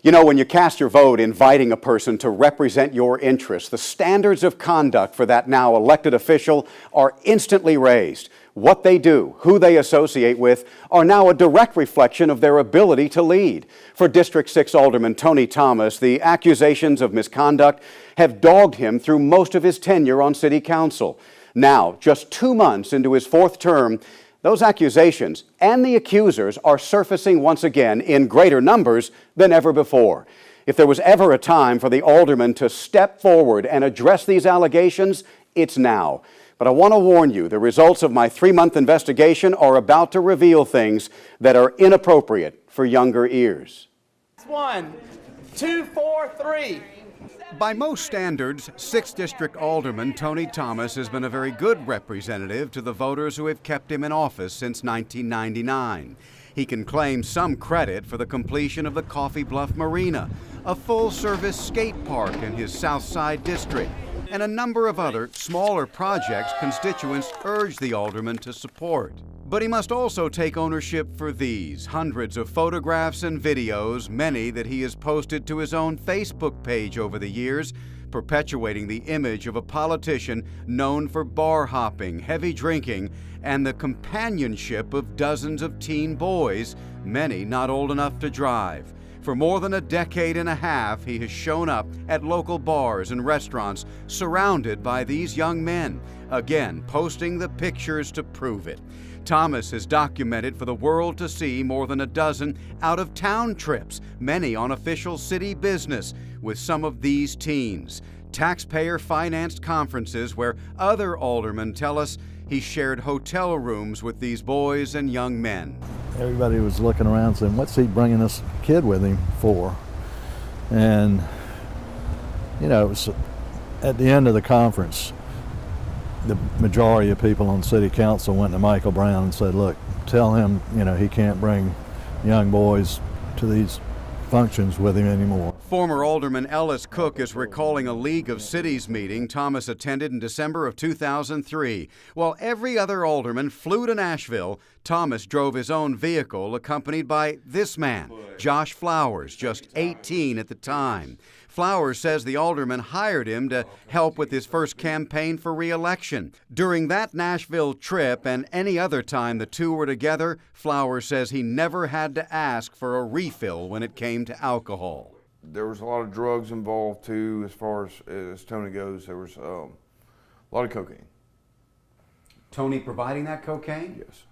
You know, when you cast your vote inviting a person to represent your interests, the standards of conduct for that now elected official are instantly raised. What they do, who they associate with, are now a direct reflection of their ability to lead. For District 6 Alderman Tony Thomas, the accusations of misconduct have dogged him through most of his tenure on City Council. Now, just 2 months into his fourth term, those accusations and the accusers are surfacing once again in greater numbers than ever before. If there was ever a time for the alderman to step forward and address these allegations, it's now. But I want to warn you, the results of my 3-month investigation are about to reveal things that are inappropriate for younger ears. 1, 2, 4, 3. By most standards, 6th District Alderman Tony Thomas has been a very good representative to the voters who have kept him in office since 1999. He can claim some credit for the completion of the Coffee Bluff Marina, a full-service skate park in his South Side district, and a number of other smaller projects constituents urge the alderman to support. But he must also take ownership for these hundreds of photographs and videos, many that he has posted to his own Facebook page over the years, perpetuating the image of a politician known for bar hopping, heavy drinking, and the companionship of dozens of teen boys, many not old enough to drive. For more than a decade and a half, he has shown up at local bars and restaurants surrounded by these young men, again posting the pictures to prove it. Thomas has documented for the world to see more than a dozen out-of-town trips, many on official city business, with some of these teens. Taxpayer-financed conferences where other aldermen tell us he shared hotel rooms with these boys and young men. Everybody was looking around saying, what's he bringing this kid with him for? And, you know, it was at the end of the conference, the majority of people on City Council went to Michael Brown and said, look, tell him, you know, he can't bring young boys to these functions with him anymore. Former Alderman Ellis Cook is recalling a League of Cities meeting Thomas attended in December of 2003. While every other alderman flew to Nashville, Thomas drove his own vehicle accompanied by this man, Josh Flowers, just 18 at the time. Flowers says the alderman hired him to help with his first campaign for re-election. During that Nashville trip and any other time the two were together, Flowers says he never had to ask for a refill when it came to alcohol. There was a lot of drugs involved too, as far as Tony goes. There was a lot of cocaine. Tony providing that cocaine? Yes.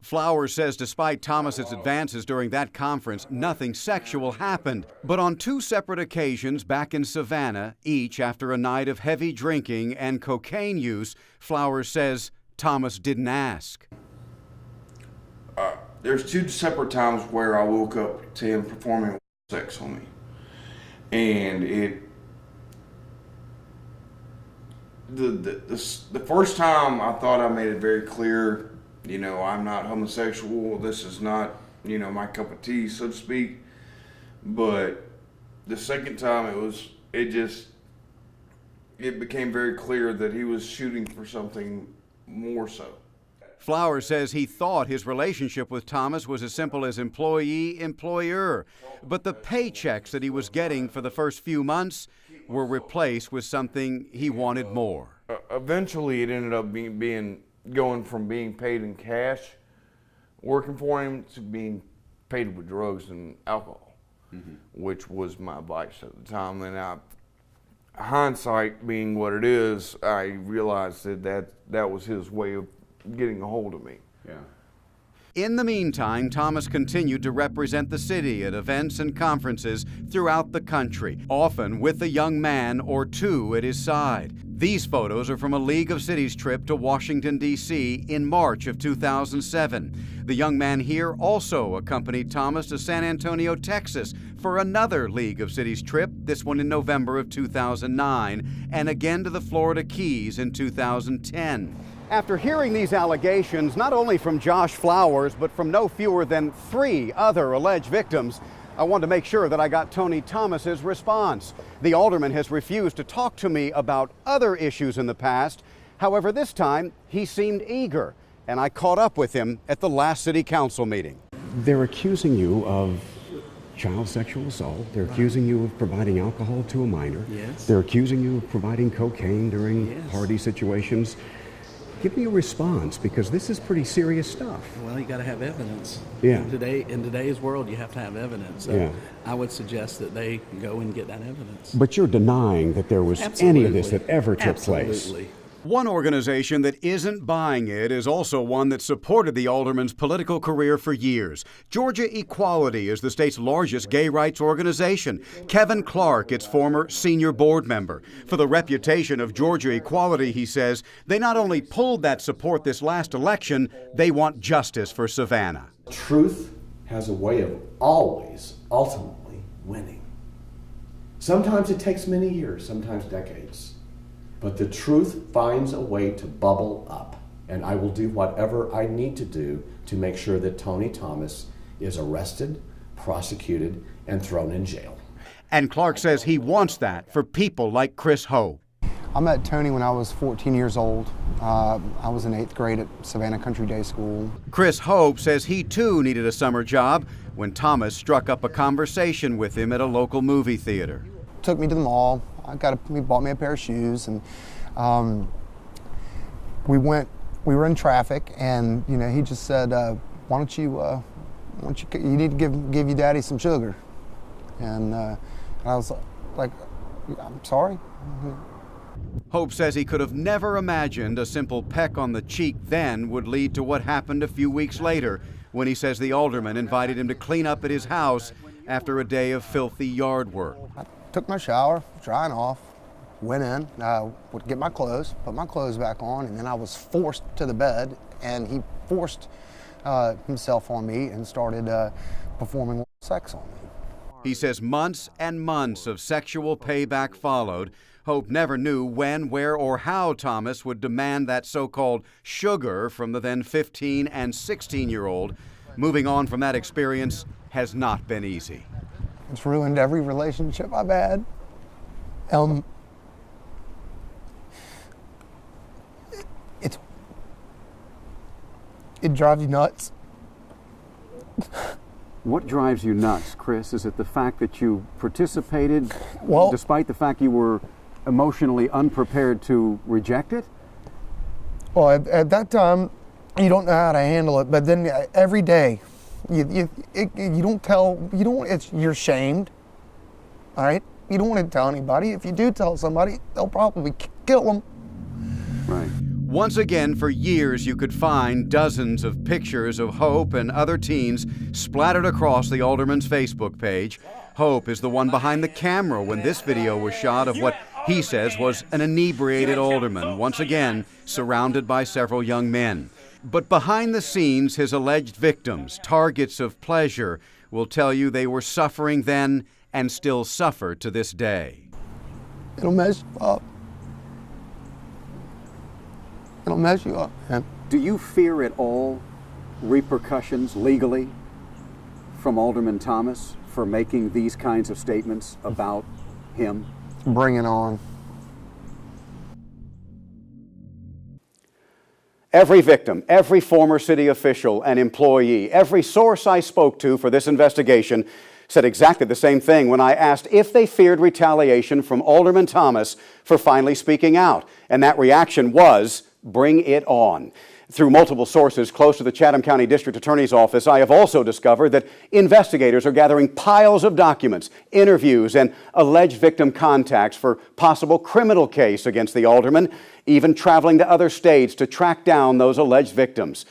Flowers says despite Thomas's advances during that conference, nothing sexual happened. But on 2 separate occasions back in Savannah, each after a night of heavy drinking and cocaine use, Flowers says Thomas didn't ask. There's 2 separate times where I woke up to him performing sex on me. And the first time I thought I made it very clear, you know, I'm not homosexual. This is not, you know, my cup of tea, so to speak. But the second time it became very clear that he was shooting for something more so. Flowers says he thought his relationship with Thomas was as simple as employee-employer. But the paychecks that he was getting for the first few months were replaced with something he wanted more. Eventually it ended up going from being paid in cash, working for him, to being paid with drugs and alcohol, which was my vice at the time. And hindsight being what it is, I realized that was his way of getting a hold of me. Yeah. In the meantime, Thomas continued to represent the city at events and conferences throughout the country, often with a young man or 2 at his side. These photos are from a League of Cities trip to Washington, D.C. in March of 2007. The young man here also accompanied Thomas to San Antonio, Texas for another League of Cities trip, this one in November of 2009, and again to the Florida Keys in 2010. After hearing these allegations, not only from Josh Flowers, but from no fewer than 3 other alleged victims, I wanted to make sure that I got Tony Thomas's response. The alderman has refused to talk to me about other issues in the past. However, this time he seemed eager, and I caught up with him at the last city council meeting. They're accusing you of child sexual assault. They're accusing you of providing alcohol to a minor. Yes. They're accusing you of providing cocaine during Yes. party situations. Give me a response, because this is pretty serious stuff. Well, you got to have evidence. Yeah. In today's world, you have to have evidence. So Yeah. I would suggest that they go and get that evidence. But you're denying that there was any of this that ever took place. Absolutely. One organization that isn't buying it is also one that supported the alderman's political career for years. Georgia Equality is the state's largest gay rights organization. Kevin Clark, its former senior board member. For the reputation of Georgia Equality, he says, they not only pulled that support this last election, they want justice for Savannah. Truth has a way of always, ultimately, winning. Sometimes it takes many years, sometimes decades. But the truth finds a way to bubble up, and I will do whatever I need to do to make sure that Tony Thomas is arrested, prosecuted, and thrown in jail. And Clark says he wants that for people like Chris Hope. I met Tony when I was 14 years old. I was in 8th grade at Savannah Country Day School. Chris Hope says he too needed a summer job when Thomas struck up a conversation with him at a local movie theater. Took me to the mall. He bought me a pair of shoes, and we were in traffic, and he just said, why don't you need to give your daddy some sugar. And I was like, I'm sorry. Hope says he could have never imagined a simple peck on the cheek then would lead to what happened a few weeks later, when he says the alderman invited him to clean up at his house after a day of filthy yard work. Took my shower, drying off, went in, would get my clothes, put my clothes back on, and then I was forced to the bed, and he forced himself on me and started performing sex on me. He says months and months of sexual payback followed. Hope never knew when, where, or how Thomas would demand that so-called sugar from the then 15 and 16-year-old. Moving on from that experience has not been easy. It's ruined every relationship I've had. It drives you nuts. What drives you nuts, Chris? Is it the fact that you participated despite the fact you were emotionally unprepared to reject it? Well, at that time, you don't know how to handle it, but then every day, you're shamed, all right? You don't want to tell anybody. If you do tell somebody, they'll probably kill them. Right. Once again, for years, you could find dozens of pictures of Hope and other teens splattered across the alderman's Facebook page. Hope is the one behind the camera when this video was shot of what he says was an inebriated alderman, once again surrounded by several young men. But behind the scenes, his alleged victims, targets of pleasure, will tell you they were suffering then and still suffer to this day. It'll mess you up. It'll mess you up, man. Do you fear at all repercussions legally from Alderman Thomas for making these kinds of statements about him? Bring it on. Every victim, every former city official and employee, every source I spoke to for this investigation said exactly the same thing when I asked if they feared retaliation from Alderman Thomas for finally speaking out. And that reaction was, bring it on. Through multiple sources close to the Chatham County District Attorney's office, I have also discovered that investigators are gathering piles of documents, interviews, and alleged victim contacts for possible criminal case against the alderman, even traveling to other states to track down those alleged victims.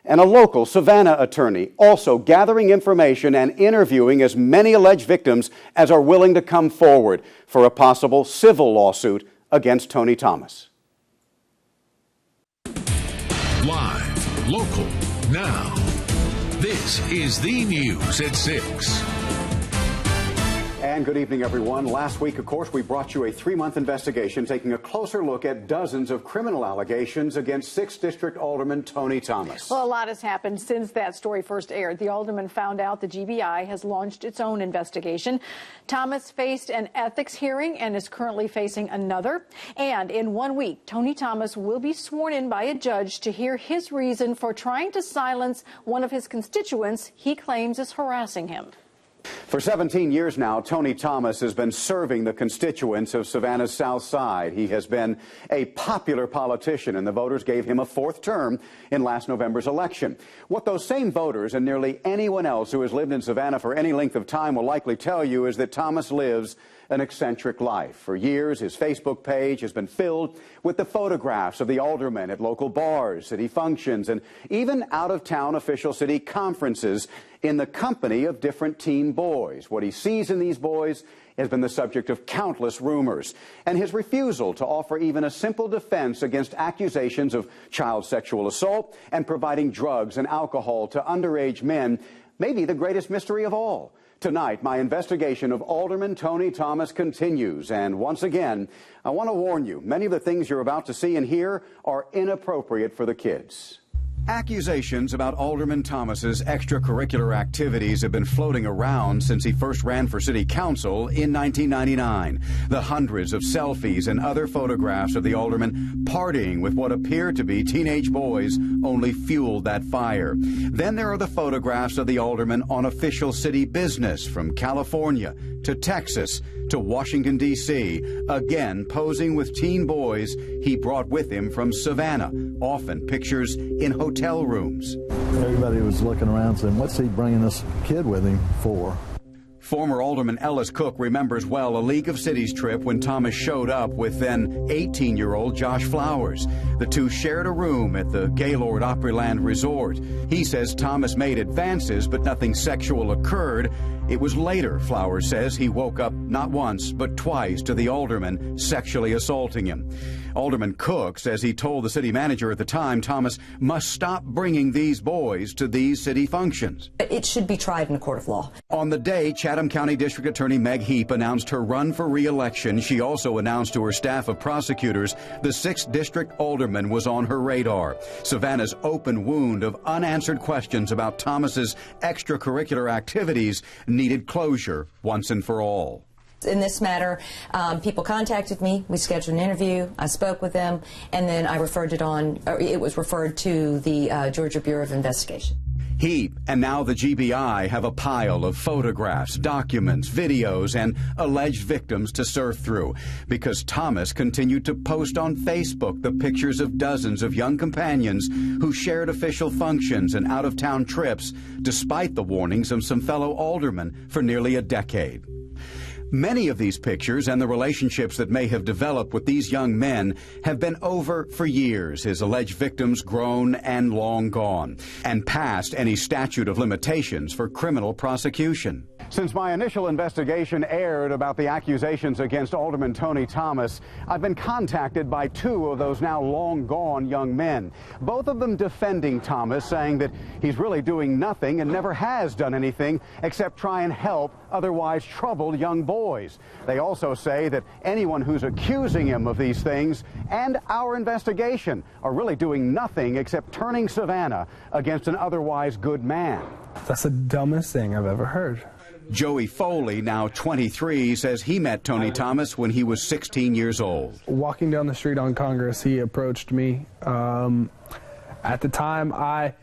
And a local Savannah attorney also gathering information and interviewing as many alleged victims as are willing to come forward for a possible civil lawsuit against Tony Thomas. Live, local, now. This is the News at 6. And good evening, everyone. Last week, of course, we brought you a 3-month investigation taking a closer look at dozens of criminal allegations against 6th District Alderman Tony Thomas. Well, a lot has happened since that story first aired. The alderman found out the GBI has launched its own investigation. Thomas faced an ethics hearing and is currently facing another. And in 1 week, Tony Thomas will be sworn in by a judge to hear his reason for trying to silence one of his constituents he claims is harassing him. For 17 years now, Tony Thomas has been serving the constituents of Savannah's South Side. He has been a popular politician, and the voters gave him a fourth term in last November's election. What those same voters and nearly anyone else who has lived in Savannah for any length of time will likely tell you is that Thomas lives an eccentric life. For years, his Facebook page has been filled with the photographs of the aldermen at local bars, city functions, and even out-of-town official city conferences in the company of different teen boys. What he sees in these boys has been the subject of countless rumors, and his refusal to offer even a simple defense against accusations of child sexual assault and providing drugs and alcohol to underage men may be the greatest mystery of all. Tonight, my investigation of Alderman Tony Thomas continues, and once again, I want to warn you, many of the things you're about to see and hear are inappropriate for the kids. Accusations about Alderman Thomas's extracurricular activities have been floating around since he first ran for city council in 1999. The hundreds of selfies and other photographs of the alderman partying with what appear to be teenage boys only fueled that fire. Then there are the photographs of the alderman on official city business, from California to Texas to Washington, D.C., again posing with teen boys he brought with him from Savannah, often pictures in hotel rooms. Everybody was looking around saying, what's he bringing this kid with him for? Former Alderman Ellis Cook remembers well a League of Cities trip when Thomas showed up with then 18-year-old Josh Flowers. The two shared a room at the Gaylord Opryland Resort. He says Thomas made advances, but nothing sexual occurred. It was later, Flowers says, he woke up not once but twice to the alderman sexually assaulting him. Alderman Cook says he told the city manager at the time Thomas must stop bringing these boys to these city functions. It should be tried in a court of law. On the day Chatham County District Attorney Meg Heap announced her run for re-election, she also announced to her staff of prosecutors the 6th District Alderman was on her radar. Savannah's open wound of unanswered questions about Thomas's extracurricular activities needed closure once and for all. In this matter, people contacted me, we scheduled an interview, I spoke with them, and then I referred it on, or it was referred to the Georgia Bureau of Investigation. Heap and now the GBI have a pile of photographs, documents, videos, and alleged victims to surf through because Thomas continued to post on Facebook the pictures of dozens of young companions who shared official functions and out-of-town trips despite the warnings of some fellow aldermen for nearly a decade. Many of these pictures and the relationships that may have developed with these young men have been over for years, his alleged victims grown and long gone, and past any statute of limitations for criminal prosecution. Since my initial investigation aired about the accusations against Alderman Tony Thomas, I've been contacted by 2 of those now long gone young men, both of them defending Thomas, saying that he's really doing nothing and never has done anything except try and help otherwise troubled young boys. They also say that anyone who's accusing him of these things and our investigation are really doing nothing except turning Savannah against an otherwise good man. That's the dumbest thing I've ever heard. Joey Foley, now 23, says he met Tony Thomas when he was 16 years old. Walking down the street on Congress, he approached me. At the time, I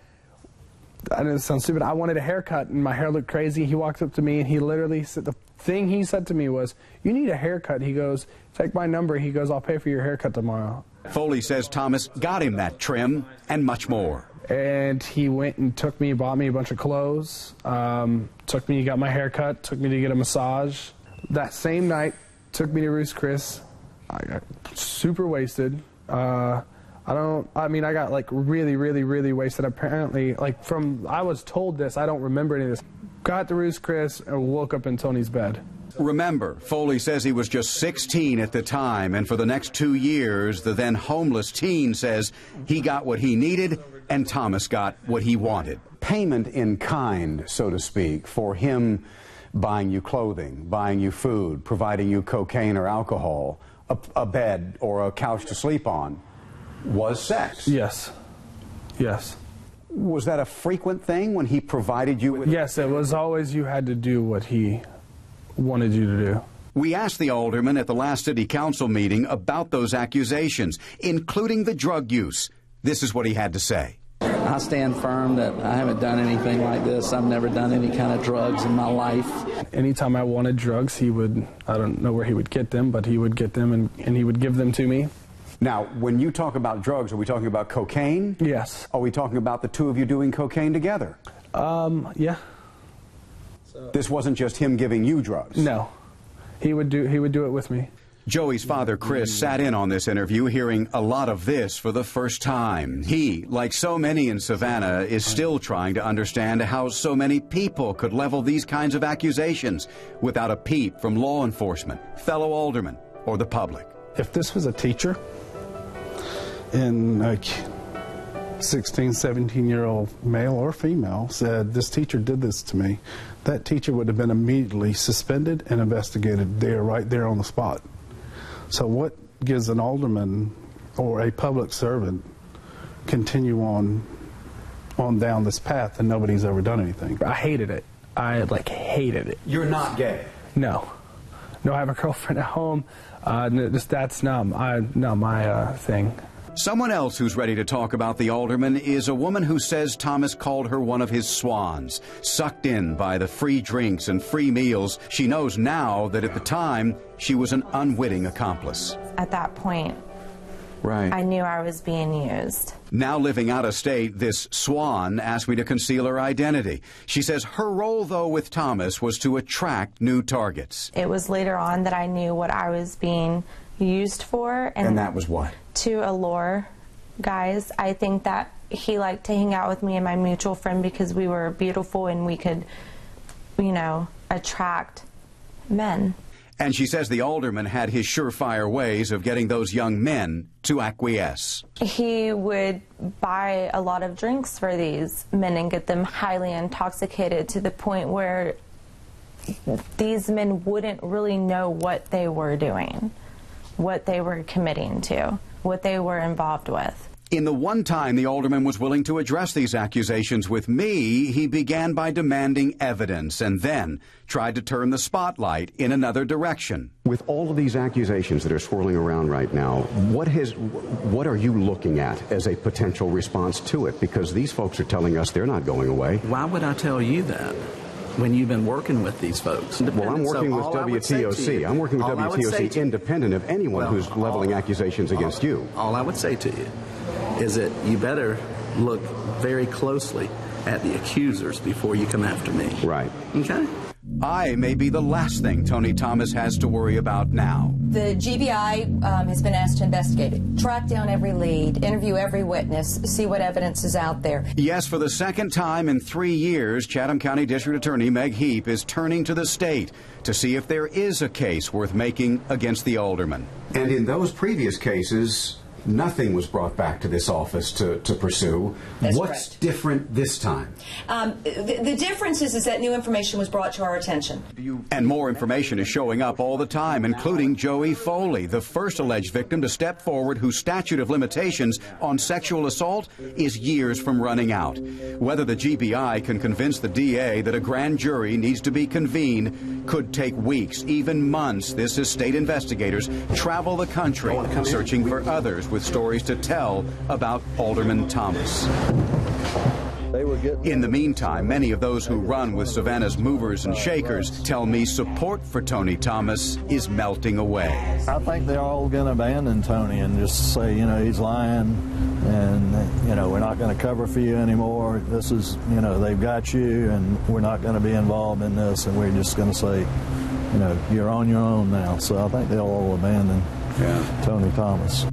know it sounds stupid, I wanted a haircut and my hair looked crazy. He walked up to me and he literally said, the thing he said to me was, "You need a haircut." He goes, "Take my number." He goes, "I'll pay for your haircut tomorrow." Foley says Thomas got him that trim and much more. And he went and took me, bought me a bunch of clothes, took me, got my hair cut, took me to get a massage. That same night, took me to Ruth's Chris. I got super wasted. I got like really wasted. Apparently, like I was told this, I don't remember any of this. Got to Ruth's Chris and woke up in Tony's bed. Remember, Foley says he was just 16 at the time, and for the next 2 years, the then homeless teen says he got what he needed and Thomas got what he wanted. Payment in kind, so to speak, for him buying you clothing, buying you food, providing you cocaine or alcohol, a bed or a couch to sleep on, was sex. Yes. Yes. Was that a frequent thing when he provided you with... Yes, it was always you had to do what he wanted you to do. We asked the alderman at the last city council meeting about those accusations, including the drug use. This is what he had to say. I stand firm that I haven't done anything like this. I've never done any kind of drugs in my life. Anytime I wanted drugs, he would, I don't know where he would get them, but he would get them and he would give them to me. Now, when you talk about drugs, are we talking about cocaine? Yes. Are we talking about the two of you doing cocaine together? Yeah. This wasn't just him giving you drugs? No. He would do it with me. Joey's father, Chris, sat in on this interview, hearing a lot of this for the first time. He, like so many in Savannah, is still trying to understand how so many people could level these kinds of accusations without a peep from law enforcement, fellow aldermen, or the public. If this was a teacher and like 16, 17-year-old male or female said, this teacher did this to me, that teacher would have been immediately suspended and investigated there, right there on the spot. So what gives an alderman or a public servant continue on down this path and nobody's ever done anything? I hated it. I hated it. You're not gay? No. No, I have a girlfriend at home. That's not my thing. Someone else who's ready to talk about the alderman is a woman who says Thomas called her one of his swans, sucked in by the free drinks and free meals. She knows now that at the time she was an unwitting accomplice. At that point, right, I knew I was being used. Now living out of state, this swan asked me to conceal her identity. She says her role, though, with Thomas was to attract new targets. It was later on that I knew what I was being used for. And that was what? To allure guys. I think that he liked to hang out with me and my mutual friend because we were beautiful and we could, you know, attract men. And she says the alderman had his surefire ways of getting those young men to acquiesce. He would buy a lot of drinks for these men and get them highly intoxicated to the point where these men wouldn't really know what they were doing, what they were committing to, what they were involved with. In the one time the alderman was willing to address these accusations with me, he began by demanding evidence and then tried to turn the spotlight in another direction. With all of these accusations that are swirling around right now, what are you looking at as a potential response to it? Because these folks are telling us they're not going away. Why would I tell you that when you've been working with these folks? Well, I'm working with WTOC. I'm working with WTOC independent of anyone who's leveling accusations against you. All I would say to you is that you better look very closely at the accusers before you come after me. Right. Okay? I may be the last thing Tony Thomas has to worry about now. The GBI has been asked to investigate it, track down every lead, interview every witness, see what evidence is out there. Yes, for the second time in 3 years, Chatham County District Attorney Meg Heap is turning to the state to see if there is a case worth making against the alderman. And in those previous cases, nothing was brought back to this office to pursue. That's What's correct. different this time? The difference is that new information was brought to our attention. And more information is showing up all the time, including Joey Foley, the first alleged victim to step forward whose statute of limitations on sexual assault is years from running out. Whether the GBI can convince the DA that a grand jury needs to be convened could take weeks, even months. This is state investigators travel the country searching for others with stories to tell about Alderman Thomas. In the meantime, many of those who run with Savannah's movers and shakers tell me support for Tony Thomas is melting away. I think they're all going to abandon Tony and just say, you know, he's lying and, you know, we're not going to cover for you anymore. This is, you know, they've got you and we're not going to be involved in this, and we're just going to say, you know, you're on your own now. So I think they'll all abandon Tony Thomas.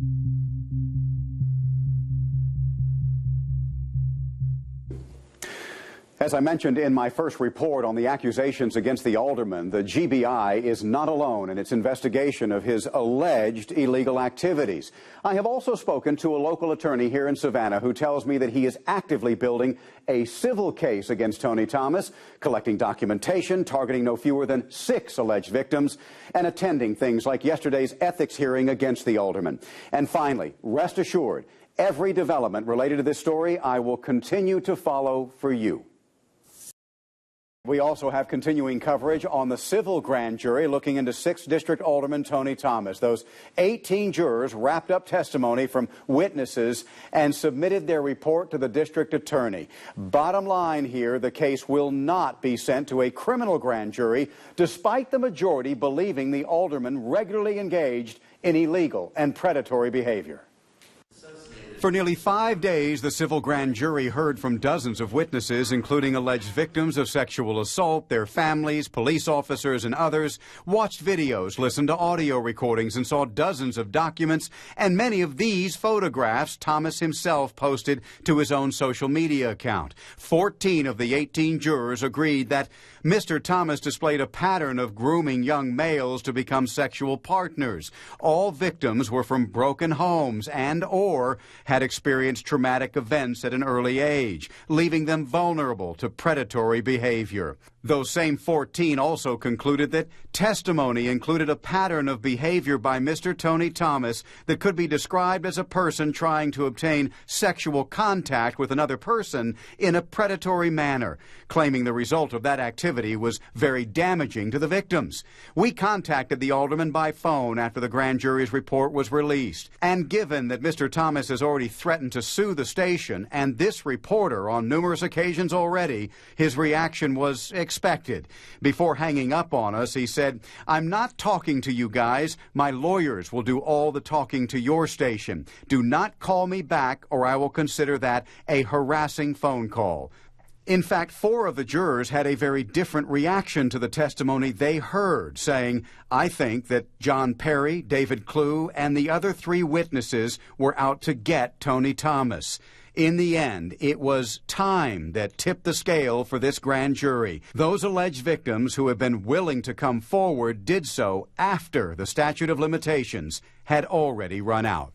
As I mentioned in my first report on the accusations against the alderman, the GBI is not alone in its investigation of his alleged illegal activities. I have also spoken to a local attorney here in Savannah who tells me that he is actively building a civil case against Tony Thomas, collecting documentation, targeting no fewer than 6 alleged victims, and attending things like yesterday's ethics hearing against the alderman. And finally, rest assured, every development related to this story I will continue to follow for you. We also have continuing coverage on the civil grand jury looking into 6th District Alderman Tony Thomas. Those 18 jurors wrapped up testimony from witnesses and submitted their report to the district attorney. Bottom line here, the case will not be sent to a criminal grand jury, despite the majority believing the alderman regularly engaged in illegal and predatory behavior. For nearly 5 days, the civil grand jury heard from dozens of witnesses, including alleged victims of sexual assault, their families, police officers, and others, watched videos, listened to audio recordings, and saw dozens of documents, and many of these photographs Thomas himself posted to his own social media account. 14 of the 18 jurors agreed that Mr. Thomas displayed a pattern of grooming young males to become sexual partners. All victims were from broken homes and/or had experienced traumatic events at an early age, leaving them vulnerable to predatory behavior. Those same 14 also concluded that testimony included a pattern of behavior by Mr. Tony Thomas that could be described as a person trying to obtain sexual contact with another person in a predatory manner, claiming the result of that activity was very damaging to the victims. We contacted the alderman by phone after the grand jury's report was released, and given that Mr. Thomas has already threatened to sue the station and this reporter on numerous occasions already, his reaction was expected. Before hanging up on us, he said, "I'm not talking to you guys. My lawyers will do all the talking to your station. Do not call me back or I will consider that a harassing phone call." In fact, 4 of the jurors had a very different reaction to the testimony they heard, saying, "I think that John Perry, David Clue, and the other 3 witnesses were out to get Tony Thomas." In the end, it was time that tipped the scale for this grand jury. Those alleged victims who have been willing to come forward did so after the statute of limitations had already run out.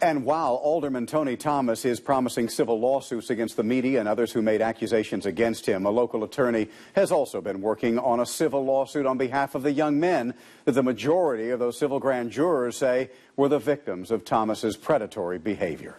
And while Alderman Tony Thomas is promising civil lawsuits against the media and others who made accusations against him, a local attorney has also been working on a civil lawsuit on behalf of the young men that the majority of those civil grand jurors say were the victims of Thomas's predatory behavior.